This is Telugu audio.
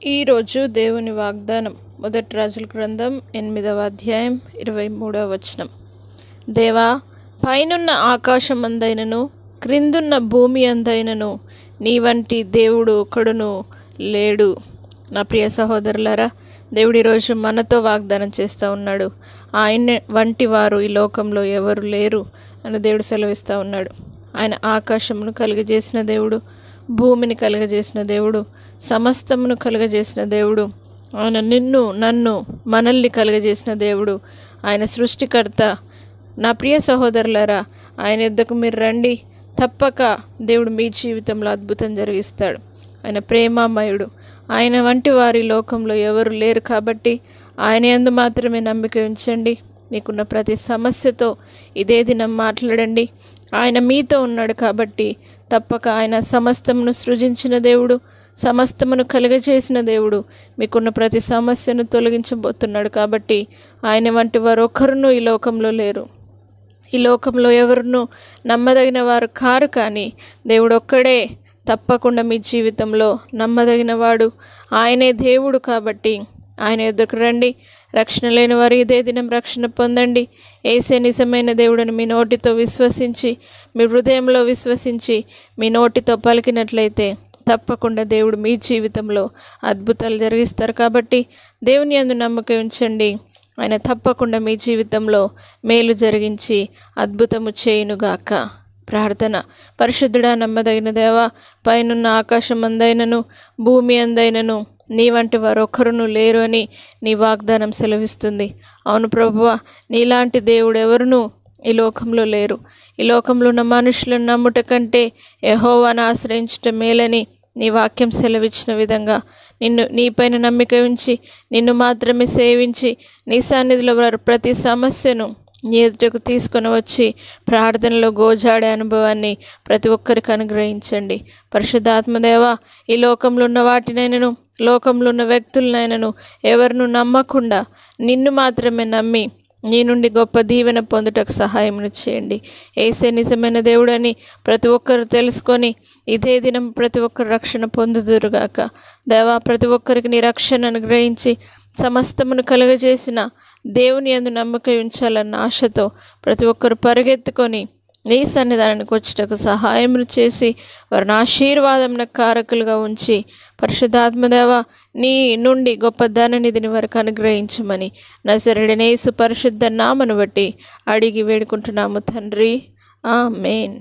ఈరోజు దేవుని వాగ్దానం మొదటి రాజుల గ్రంథం 8వ అధ్యాయం 23వ వచనం. దేవా, పైనున్న ఆకాశం అందైనను క్రిందున్న భూమి అందైనను నీ వంటి దేవుడు ఒకడును లేడు. నా ప్రియ సహోదరులారా, దేవుడు ఈరోజు మనతో వాగ్దానం చేస్తూ ఉన్నాడు. ఆయన వంటి వారు ఈ లోకంలో ఎవరు లేరు అని దేవుడు సెలవిస్తూ ఉన్నాడు. ఆయన ఆకాశమును కలుగజేసిన దేవుడు, భూమిని కలుగజేసిన దేవుడు, సమస్తమును కలుగజేసిన దేవుడు. ఆయన నిన్ను నన్ను మనల్ని కలుగజేసిన దేవుడు, ఆయన సృష్టికర్త. నా ప్రియ సహోదరులారా, ఆయన యొద్దకు మీరు రండి. తప్పక దేవుడు మీ జీవితంలో అద్భుతం జరిగిస్తాడు. ఆయన ప్రేమామయుడు. ఆయన వంటి వారి లోకంలో ఎవరు లేరు కాబట్టి ఆయన యందు మాత్రమే నమ్మిక ఉంచండి. మీకున్న ప్రతి సమస్యతో ఇదే దినం మాట్లాడండి. ఆయన మీతో ఉన్నాడు కాబట్టి తప్పక ఆయన సమస్తమును సృజించిన దేవుడు, సమస్తమును కలుగజేసిన దేవుడు మీకున్న ప్రతి సమస్యను తొలగించబోతున్నాడు. కాబట్టి ఆయన వంటి వారు ఒకరును ఈ లోకంలో లేరు. ఈ లోకంలో ఎవరును నమ్మదగిన వారు కారు, కానీ దేవుడు ఒక్కడే తప్పకుండా మీ జీవితంలో నమ్మదగిన వాడు. ఆయనే దేవుడు. కాబట్టి ఆయన యొద్దకు రండి. రక్షణ లేని వారు ఇదే దినం రక్షణ పొందండి. యేసే నిజమైన దేవుడని మీ నోటితో విశ్వసించి, మీ హృదయంలో విశ్వసించి, మీ నోటితో పలికినట్లయితే తప్పకుండా దేవుడు మీ జీవితంలో అద్భుతాలు జరిగిస్తారు. కాబట్టి దేవుని యందు నమ్మకం ఉంచండి. ఆయన తప్పకుండా మీ జీవితంలో మేలు జరిగించి అద్భుతము చేయునుగాక. ప్రార్థన. పరిశుద్ధుడా, నమ్మదగిన దేవా, పైనున్న ఆకాశం అందైనను భూమి అందైనను నీ వంటి వారు ఒకరును లేరు అని నీ వాగ్దానం సెలవిస్తుంది. అవును ప్రభువా, నీలాంటి దేవుడు ఎవరునూ ఈ లోకంలో లేరు. ఈ లోకంలో ఉన్న మనుషులను నమ్ముట కంటే యెహోవాను ఆశ్రయించటం మేలని నీ వాక్యం సెలవిచ్చిన విధంగా నీపైన నమ్మిక ఉంచి నిన్ను మాత్రమే సేవించి నీ సన్నిధిలో వారు ప్రతి సమస్యను నీ ఎదుటకు తీసుకొని వచ్చి ప్రార్థనలో గోజాడే అనుభవాన్ని ప్రతి ఒక్కరికి అనుగ్రహించండి. పరిశుద్ధాత్మదేవా, ఈ లోకంలో ఉన్న వాటినైనను లోకంలో ఉన్న వ్యక్తులనైనను ఎవరిను నమ్మకుండా నిన్ను మాత్రమే నమ్మి నీ నుండి గొప్ప దీవెన పొందుటకు సహాయమును చేయండి. యేసే నిజమైన దేవుడని ప్రతి ఒక్కరు తెలుసుకొని ఇదే దినం ప్రతి ఒక్కరు రక్షణ పొందుదురుగాక. దేవా, ప్రతి ఒక్కరికి నీ రక్షణ అనుగ్రహించి సమస్తమును కలుగజేసిన దేవుని యందు నమ్మకం ఉంచాలన్న ఆశతో ప్రతి ఒక్కరు పరిగెత్తుకొని నీ సన్నిధానానికి వచ్చుటకు సహాయమును చేసి వారిని ఆశీర్వాదమున కారకులుగా ఉంచి పరిశుద్ధాత్మదేవ నీ నుండి గొప్ప ధననిధిని వారికి అనుగ్రహించమని నజరేయుడైన యేసు పరిశుద్ధ నామమును బట్టి అడిగి వేడుకుంటున్నాము తండ్రి. ఆమేన్.